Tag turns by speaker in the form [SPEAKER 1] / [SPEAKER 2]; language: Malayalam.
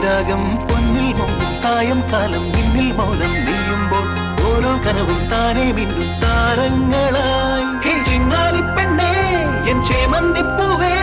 [SPEAKER 1] രാഗം പൊന്നിൽ മുങ്ങും സായം കാലം നിന്നിൽ മൗനം നീയുമ്പോൾ ഓരോ കനവും താനെ മിന്നും താരങ്ങളായി. ചിങ്ങാലിപ്പെണ്ണേ എൻ ചേമന്തിപ്പൂവേ